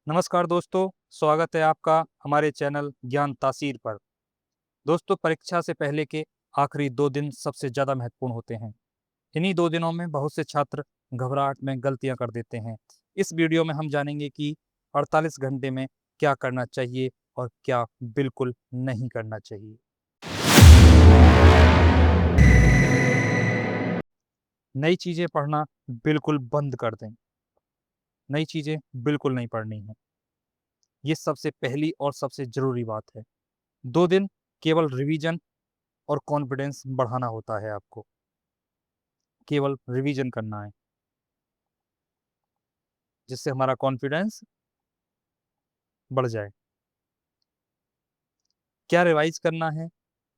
नमस्कार दोस्तों, स्वागत है आपका हमारे चैनल ज्ञान तासीर पर। दोस्तों, परीक्षा से पहले के आखिरी 2 दिन सबसे ज़्यादा महत्वपूर्ण होते हैं। इन्हीं 2 दिनों में बहुत से छात्र घबराहट में गलतियां कर देते हैं। इस वीडियो में हम जानेंगे कि 48 घंटे में क्या करना चाहिए और क्या बिल्कुल नहीं करना चाहिए। नई चीज़ें पढ़ना बिल्कुल बंद कर दें। नई चीज़ें बिल्कुल नहीं पढ़नी है। ये सबसे पहली और सबसे ज़रूरी बात है। 2 दिन केवल रिवीजन और कॉन्फिडेंस बढ़ाना होता है आपको। केवल रिवीजन करना है, जिससे हमारा कॉन्फिडेंस बढ़ जाए। क्या रिवाइज़ करना है?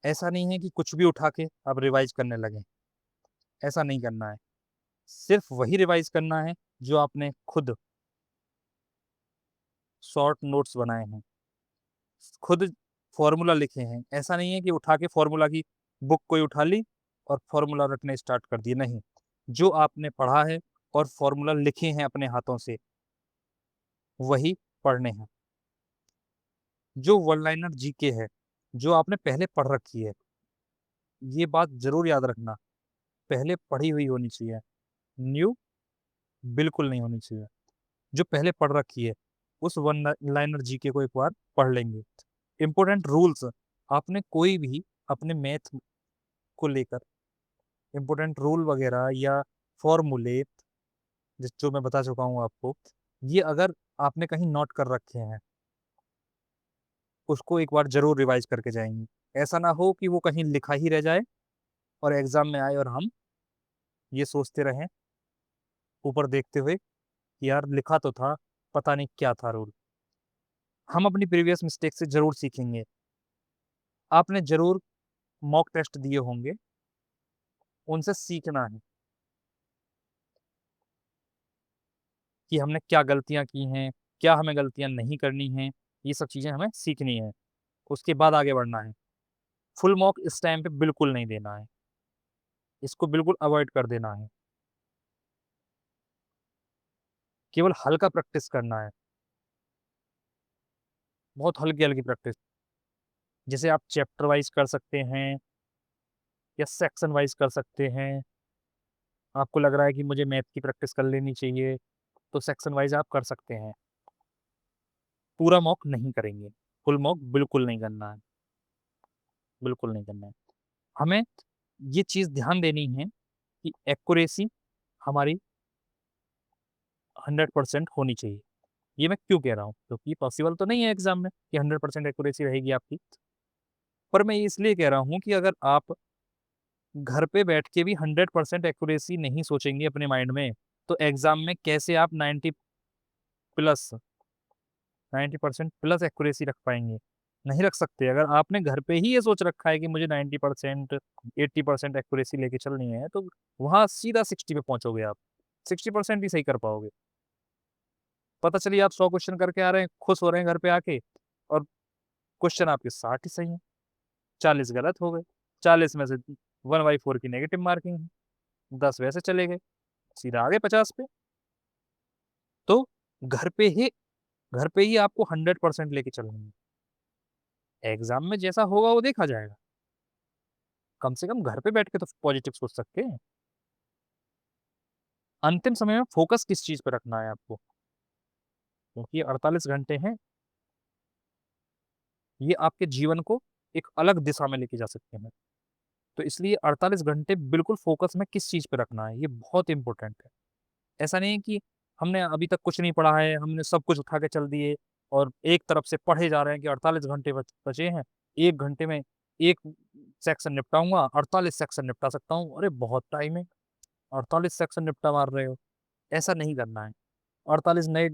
ऐसा नहीं है कि कुछ भी उठा के आप रिवाइज़ करने लगें, ऐसा नहीं करना है। सिर्फ़ वही रिवाइज़ करना है जो आपने खुद शॉर्ट नोट्स बनाए हैं, खुद फ़ॉर्मूला लिखे हैं। ऐसा नहीं है कि उठा के फ़ॉर्मूला की बुक कोई उठा ली और फ़ॉर्मूला रटने स्टार्ट कर दिए, नहीं। जो आपने पढ़ा है और फ़ॉर्मूला लिखे हैं अपने हाथों से, वही पढ़ने हैं। जो वन लाइनर जीके है, जो आपने पहले पढ़ रखी है, ये बात ज़रूर याद रखना, पहले पढ़ी हुई होनी चाहिए, न्यू बिल्कुल नहीं होनी चाहिए। जो पहले पढ़ रखी है, उस वन लाइनर जीके को एक बार पढ़ लेंगे। इम्पोर्टेंट रूल्स, आपने कोई भी अपने मैथ को लेकर इम्पोर्टेंट रूल वगैरह या फॉर्मूले जिस जो मैं बता चुका हूँ आपको, ये अगर आपने कहीं नोट कर रखे हैं, उसको एक बार ज़रूर रिवाइज़ करके जाएँगे। ऐसा ना हो कि वो कहीं लिखा ही रह जाए और एग्ज़ाम में आए और हम ये सोचते रहें, ऊपर देखते हुए कि यार लिखा तो था, पता नहीं क्या था रूल। हम अपनी प्रीवियस मिस्टेक से ज़रूर सीखेंगे। आपने ज़रूर मॉक टेस्ट दिए होंगे, उनसे सीखना है कि हमने क्या गलतियाँ की हैं, क्या हमें गलतियाँ नहीं करनी हैं, ये सब चीज़ें हमें सीखनी है। उसके बाद आगे बढ़ना है। फुल मॉक इस टाइम पे बिल्कुल नहीं देना है, इसको बिल्कुल अवॉइड कर देना है। केवल हल्का प्रैक्टिस करना है, बहुत हल्की-हल्की प्रैक्टिस। जैसे आप चैप्टर वाइज़ कर सकते हैं या सेक्शन वाइज़ कर सकते हैं। आपको लग रहा है कि मुझे मैथ की प्रैक्टिस कर लेनी चाहिए, तो सेक्शन वाइज़ आप कर सकते हैं। पूरा मॉक नहीं करेंगे, फुल मॉक बिल्कुल नहीं करना है, बिल्कुल नहीं करना है। हमें ये चीज़ ध्यान देनी है कि एक्यूरेसी हमारी 100% होनी चाहिए। ये मैं क्यों कह रहा हूँ? क्योंकि पॉसिबल तो नहीं है एग्ज़ाम में कि 100% एक्यूरेसी रहेगी आपकी। पर मैं ये इसलिए कह रहा हूँ कि अगर आप घर पे बैठ के भी 100% एक्यूरेसी नहीं सोचेंगे अपने माइंड में, तो एग्ज़ाम में कैसे आप प्लस 90% प्लस एक्यूरेसी रख पाएँगे? नहीं रख सकते। अगर आपने घर पे ही ये सोच रखा है कि मुझे 90% 80% एक्यूरेसी लेके चलनी है, तो वहाँ सीधा 60 पे पहुँचोगे आप। 60% ही सही कर पाओगे। पता चलिए आप 100 क्वेश्चन करके आ रहे हैं, खुश हो रहे हैं घर पे आके और क्वेश्चन आपके 60 ही सही हैं, 40 गलत हो गए। 40 में से 1/4 की नेगेटिव मार्किंग है, 10 वैसे चले गए, सीधा आ गए 50 पे। तो घर पे ही घर पे ही आपको 100% लेके चलना है। एग्ज़ाम में जैसा होगा वो देखा जाएगा। कम से कम घर पे बैठ के तो पॉज़िटिव सोच सकते हैं। अंतिम समय में फ़ोकस किस चीज़ पे रखना है आपको? क्योंकि 48 घंटे हैं, ये आपके जीवन को एक अलग दिशा में लेके जा सकते हैं। तो इसलिए 48 घंटे बिल्कुल फ़ोकस में किस चीज़ पे रखना है, ये बहुत इम्पोर्टेंट है। ऐसा नहीं है कि हमने अभी तक कुछ नहीं पढ़ा है, हमने सब कुछ उठा के चल दिए और एक तरफ से पढ़े जा रहे हैं कि 48 घंटे बचे हैं, 1 घंटे में 1 सेक्शन निपटाऊँगा, 48 सेक्शन निपटा सकता हूँ। अरे! बहुत टाइम है, 48 सेक्शन निपटा मार रहे हो। ऐसा नहीं करना है। 48 नए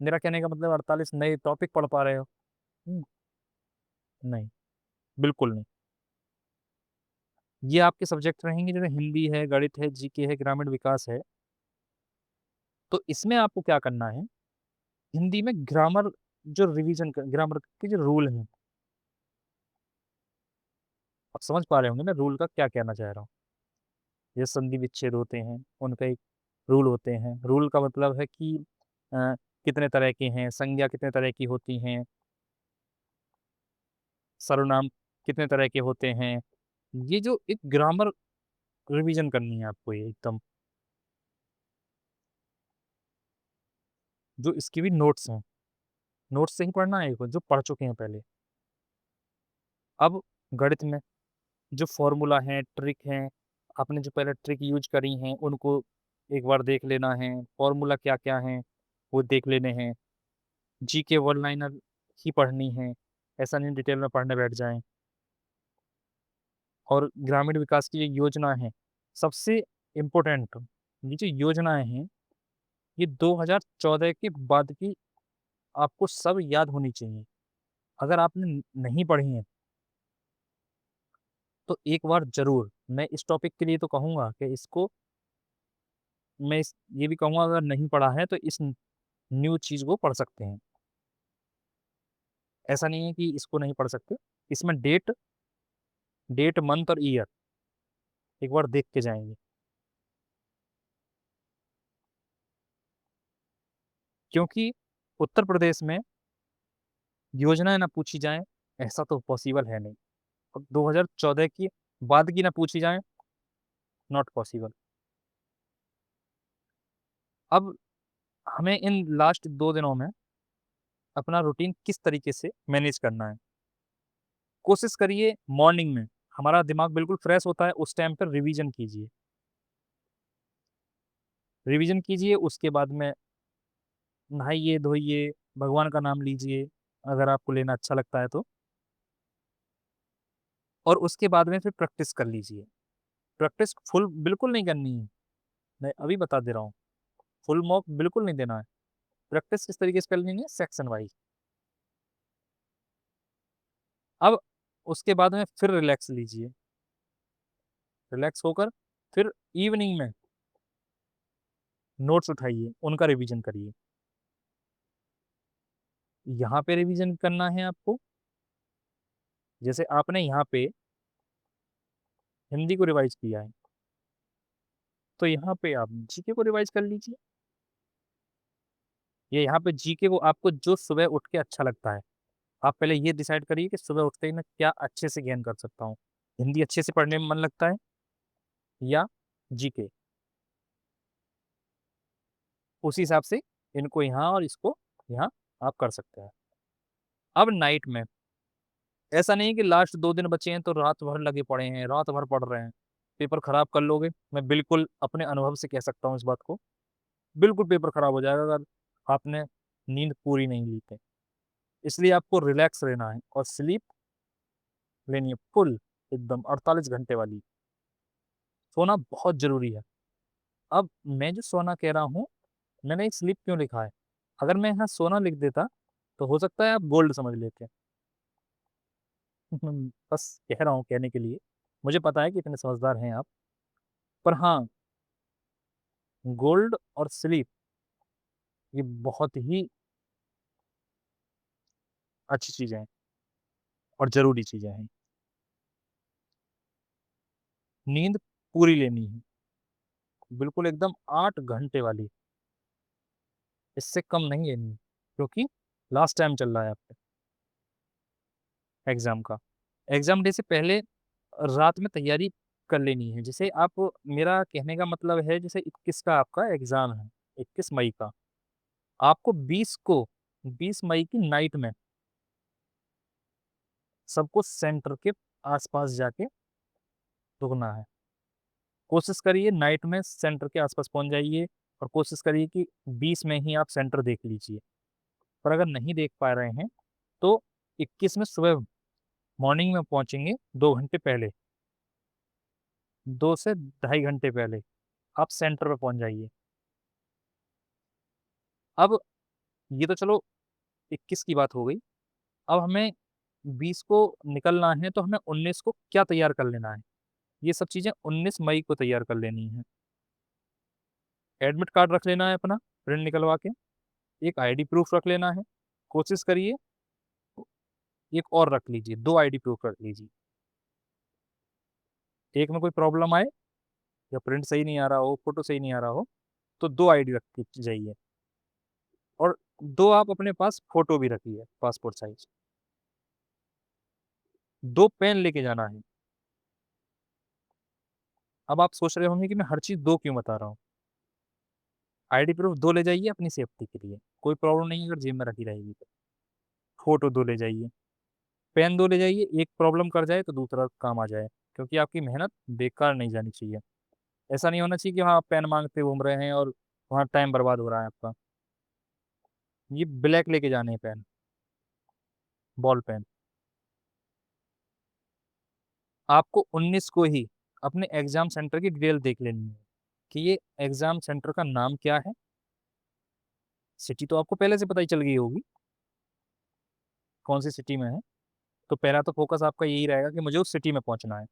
मेरा कहने का मतलब 48 नए टॉपिक पढ़ पा रहे हो। हुँ, नहीं, बिल्कुल नहीं। ये आपके सब्जेक्ट रहेंगे जैसे हिंदी है, गणित है, जीके है, ग्रामीण विकास है। तो इसमें आपको क्या करना है, हिंदी में ग्रामर जो रिवीजन क ग्रामर के जो रूल हैं, आप समझ पा रहे होंगे ना रूल का क्या कहना चाह रहा हूँ। ये संधि विच्छेद होते हैं, उनका एक रूल होते हैं। रूल का मतलब है कि अ, कितने तरह के हैं, संज्ञा कितने तरह की होती हैं, सर्वनाम कितने तरह के होते हैं। ये जो एक ग्रामर रिवीजन करनी है आपको, ये एकदम जो इसके भी नोट्स हैं, नोट्स से ही पढ़ना है जो पढ़ चुके हैं पहले। अब गणित में जो फॉर्मूला हैं, ट्रिक हैं, आपने जो पहले ट्रिक यूज करी हैं उनको एक बार देख लेना है, फॉर्मूला क्या क्या हैं वो देख लेने हैं। जीके वन लाइनर ही पढ़नी है, ऐसा नहीं डिटेल में पढ़ने बैठ जाएं। और ग्रामीण विकास की ये योजना है, सबसे इम्पोर्टेंट ये जो योजनाएं हैं ये 2014 के बाद की आपको सब याद होनी चाहिए। अगर आपने नहीं पढ़ी हैं तो एक बार ज़रूर, मैं इस टॉपिक के लिए तो कहूँगा कि इसको मैं ये भी कहूँगा अगर नहीं पढ़ा है तो इस न्यू चीज़ को पढ़ सकते हैं। ऐसा नहीं है कि इसको नहीं पढ़ सकते। इसमें डेट डेट, मंथ और ईयर एक बार देख के जाएँगे। क्योंकि उत्तर प्रदेश में योजनाएँ ना पूछी जाएँ, ऐसा तो पॉसिबल है नहीं। और 2014 की बाद की ना पूछी जाएँ, नॉट पॉसिबल। अब हमें इन लास्ट 2 दिनों में अपना रूटीन किस तरीके से मैनेज करना है। कोशिश करिए मॉर्निंग में, हमारा दिमाग बिल्कुल फ्रेश होता है, उस टाइम पर रिवीजन कीजिए। रिवीजन कीजिए, उसके बाद में नहाइए, धोइए, भगवान का नाम लीजिए, अगर आपको लेना अच्छा लगता है तो। और उसके बाद में फिर प्रैक्टिस कर लीजिए। प्रैक्टिस फुल बिल्कुल नहीं करनी है, मैं अभी बता दे रहा हूँ, फुल मॉक बिल्कुल नहीं देना है। प्रैक्टिस किस तरीके से कर लेनी है, सेक्शन वाइज़। अब उसके बाद में फिर रिलैक्स लीजिए। रिलैक्स होकर फिर इवनिंग में नोट्स उठाइए, उनका रिवीजन करिए। यहाँ पे रिवीजन करना है आपको, जैसे आपने यहाँ पे हिंदी को रिवाइज किया है, तो यहाँ पे आप जीके को रिवाइज कर लीजिए। या यहाँ पे जीके को आपको जो सुबह उठ के अच्छा लगता है, आप पहले ये डिसाइड करिए कि सुबह उठते ही मैं क्या अच्छे से गेन कर सकता हूँ। हिंदी अच्छे से पढ़ने में मन लगता है या जीके, उसी हिसाब से इनको यहाँ और इसको यहाँ आप कर सकते हैं। अब नाइट में ऐसा नहीं है कि लास्ट 2 दिन बचे हैं तो रात भर लगे पड़े हैं, रात भर पढ़ रहे हैं, पेपर खराब कर लोगे। मैं बिल्कुल अपने अनुभव से कह सकता हूँ इस बात को, बिल्कुल पेपर खराब हो जाएगा अगर आपने नींद पूरी नहीं ली तो। इसलिए आपको रिलैक्स रहना है और स्लीप लेनी है फुल, एकदम 48 घंटे वाली। सोना बहुत ज़रूरी है। अब मैं जो सोना कह रहा हूँ, मैंने स्लीप क्यों लिखा है? अगर मैं यहाँ सोना लिख देता, तो हो सकता है आप गोल्ड समझ लेते। बस कह रहा हूँ कहने के लिए। मुझे पता है कि इतने समझदार हैं आप। पर हाँ, गोल्ड और स्लीप ये बहुत ही अच्छी चीज़ें हैं और ज़रूरी चीज़ें हैं। नींद पूरी लेनी है, बिल्कुल एकदम 8 घंटे वाली, इससे कम नहीं लेनी है, क्योंकि लास्ट टाइम चल रहा है आपका एग्ज़ाम का। एग्ज़ाम डे से पहले रात में तैयारी कर लेनी है। जैसे आप, मेरा कहने का मतलब है जैसे 21 का आपका एग्ज़ाम है, 21 मई का। आपको 20 मई की नाइट में सबको सेंटर के आस-पास जाके रुकना है। कोशिश करिए नाइट में सेंटर के आस-पास पहुँच जाइए और कोशिश करिए कि 20 में ही आप सेंटर देख लीजिए। पर अगर नहीं देख पा रहे हैं, तो 21 में सुबह मॉर्निंग में पहुँचेंगे 2 घंटे पहले, 2 से ढाई घंटे पहले आप सेंटर पे पहुँच जाइए। अब ये तो चलो 21 की बात हो गई, अब हमें 20 को निकलना है तो हमें 19 को क्या तैयार कर लेना है? ये सब चीज़ें 19 मई को तैयार कर लेनी है। एडमिट कार्ड रख लेना है अपना, प्रिंट निकलवा के, एक आईडी प्रूफ रख लेना है। कोशिश करिए एक और रख लीजिए, 2 आईडी प्रूफ रख लीजिए। एक में कोई प्रॉब्लम आए या प्रिंट सही नहीं आ रहा हो, फ़ोटो सही नहीं आ रहा हो, तो 2 आईडी रख के जाइए। और 2 आप अपने पास फ़ोटो भी रखिए पासपोर्ट साइज़। 2 पेन लेके जाना है। अब आप सोच रहे होंगे कि मैं हर चीज़ 2 क्यों बता रहा हूँ? आईडी प्रूफ 2 ले जाइए अपनी सेफ्टी के लिए, कोई प्रॉब्लम नहीं है अगर जेब में रखी रहेगी तो। फ़ोटो 2 ले जाइए, पेन 2 ले जाइए, एक प्रॉब्लम कर जाए तो दूसरा काम आ जाए, क्योंकि आपकी मेहनत बेकार नहीं जानी चाहिए। ऐसा नहीं होना चाहिए कि हाँ, आप पेन माँगते घूम रहे हैं और वहाँ टाइम बर्बाद हो रहा है आपका। ये ब्लैक लेके जाने हैं पेन, बॉल पेन। आपको 19 को ही अपने एग्ज़ाम सेंटर की डिटेल देख लेनी है, कि ये एग्ज़ाम सेंटर का नाम क्या है? सिटी तो आपको पहले से पता ही चल गई होगी, कौन-सी सिटी में है। तो पहला तो फ़ोकस आपका यही रहेगा कि मुझे उस सिटी में पहुँचना है।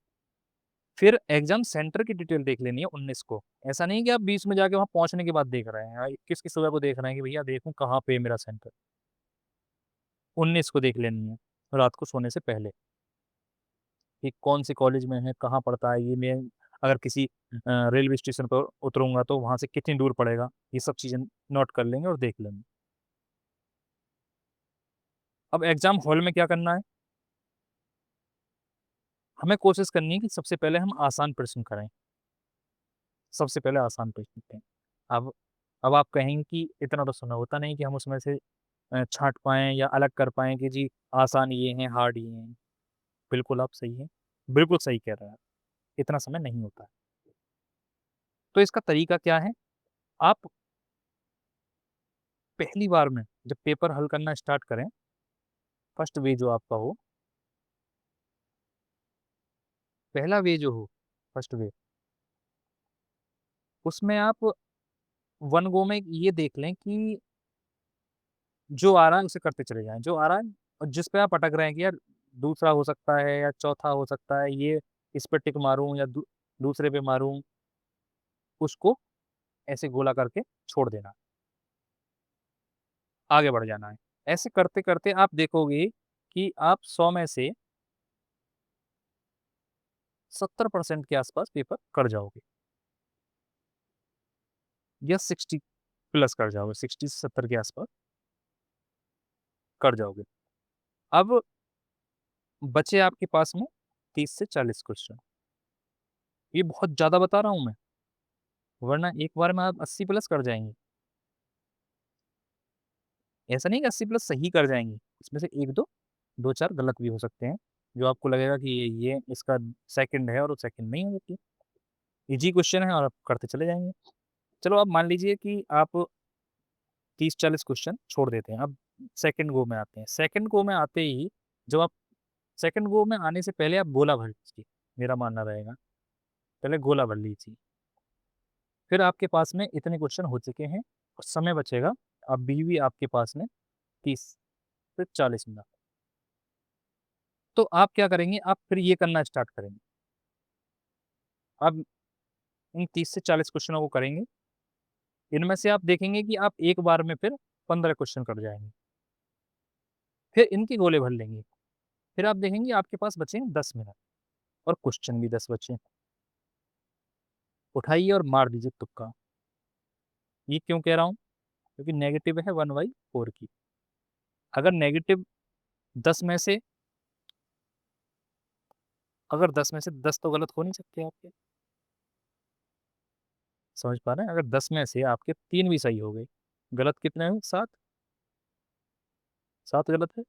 फिर एग्ज़ाम सेंटर की डिटेल देख लेनी है 19 को। ऐसा नहीं है कि आप 20 में जाके वहाँ पहुँचने के बाद देख रहे हैं। 21 की सुबह को देख रहे हैं कि भैया देखूँ कहाँ पे है मेरा सेंटर। 19 को देख लेनी है, रात को सोने से पहले, कि कौन-से कॉलेज में है, कहाँ पड़ता है, ये मैं अगर किसी रेलवे स्टेशन पर उतरूँगा तो वहाँ से कितनी दूर पड़ेगा, ये सब चीज़ें नोट कर लेंगे और देख लेंगे। अब एग्ज़ाम हॉल में क्या करना है? हमें कोशिश करनी है कि सबसे पहले हम आसान प्रश्न करें, सबसे पहले आसान प्रश्न करें। अब अब आप कहेंगे कि इतना तो समय होता नहीं कि हम उसमें से छाँट पाएँ या अलग कर पाएँ कि जी आसान ये हैं, हार्ड ये हैं। बिल्कुल आप सही हैं, बिल्कुल सही कह रहे हैं आप, इतना समय नहीं होता है। तो इसका तरीका क्या है? आप पहली बार में जब पेपर हल करना स्टार्ट करें, फर्स्ट वे जो आपका हो, पहला वे जो हो, फर्स्ट वे, उसमें आप वन गो में ये देख लें कि जो आ रहा है उसे करते चले जाएँ, जो आ रहा है और जिस पे आप अटक रहे हैं कि यार दूसरा हो सकता है या चौथा हो सकता है, ये इस पे टिक मारूँ या दूसरे पे मारूँ, उसको ऐसे गोला करके छोड़ देना, आगे बढ़ जाना है। ऐसे करते-करते आप देखोगे कि आप 100 में से 70% के आस-पास पेपर कर जाओगे या 60 प्लस कर जाओगे, 60 से 70 के आस-पास कर जाओगे। अब बचे आपके पास में 30 से 40 क्वेश्चन। ये बहुत ज़्यादा बता रहा हूँ मैं, वरना एक बार में आप 80 प्लस कर जाएँगे। ऐसा नहीं कि 80 प्लस सही कर जाएँगे, इसमें से 1-2, 2-4 गलत भी हो सकते हैं, जो आपको लगेगा कि ये इसका सेकंड है और वो सेकंड नहीं है जबकि। ईज़ी क्वेश्चन है और आप करते चले जाएँगे। चलो आप मान लीजिए कि आप 30-40 क्वेश्चन छोड़ देते हैं, अब सेकंड गो में आते हैं। सेकंड गो में आते ही जब आप सेकंड गो में आने से पहले आप गोला भर लीजिए, मेरा मानना रहेगा, पहले गोला भर लीजिए। फिर आपके पास में इतने क्वेश्चन हो चुके हैं और समय बचेगा अभी भी आपके पास में 30 से 40 मिनट। तो आप क्या करेंगे, आप फिर ये करना स्टार्ट करेंगे। आप इन 30 से 40 क्वेश्चनों को करेंगे, इनमें से आप देखेंगे कि आप एक बार में फिर 15 क्वेश्चन कर जाएँगे। फिर इनके गोले भर लेंगे, फिर आप देखेंगे आपके पास बचे हैं 10 मिनट और क्वेश्चन भी 10 बचे हैं। उठाइए और मार दीजिए तुक्का। ये क्यों कह रहा हूँ? क्योंकि नेगेटिव है 1/4 की। अगर नेगेटिव 10 में से अगर 10 में से 10 तो गलत हो नहीं सकते आपके। समझ पा रहे हैं? अगर 10 में से आपके 3 भी सही हो गए, गलत कितने हुए? 7, 7 गलत है,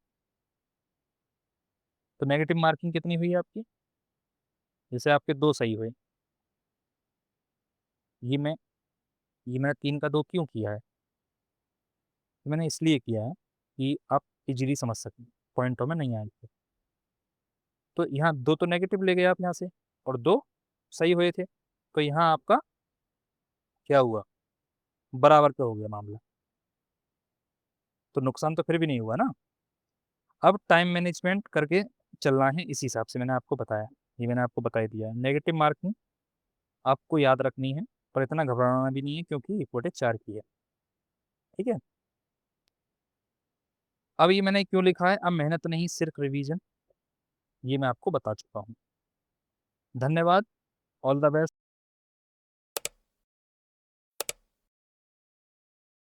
तो नेगेटिव मार्किंग कितनी हुई आपकी? जैसे आपके 2 सही हुए, ये मैं ये मैंने 3 का 2 क्यों किया है? तो मैंने इसलिए किया है कि आप इज़िली समझ सकें, पॉइंटों में नहीं आएँगे। तो यहाँ 2 तो नेगेटिव ले गए आप यहाँ से और 2 सही हुए थे, तो यहाँ आपका क्या हुआ? बराबर का हो गया मामला, तो नुकसान तो फिर भी नहीं हुआ ना? अब टाइम मैनेजमेंट करके चलना है इस हिसाब से मैंने आपको बताया, ये मैंने आपको बता ही दिया है। नेगेटिव मार्किंग आपको याद रखनी है, पर इतना घबराना भी नहीं है क्योंकि रिपोर्टें 4 की है, ठीक है? अब ये मैंने क्यों लिखा है, अब मेहनत नहीं सिर्फ रिवीजन, ये मैं आपको बता चुका हूँ। धन्यवाद, ऑल द बेस्ट।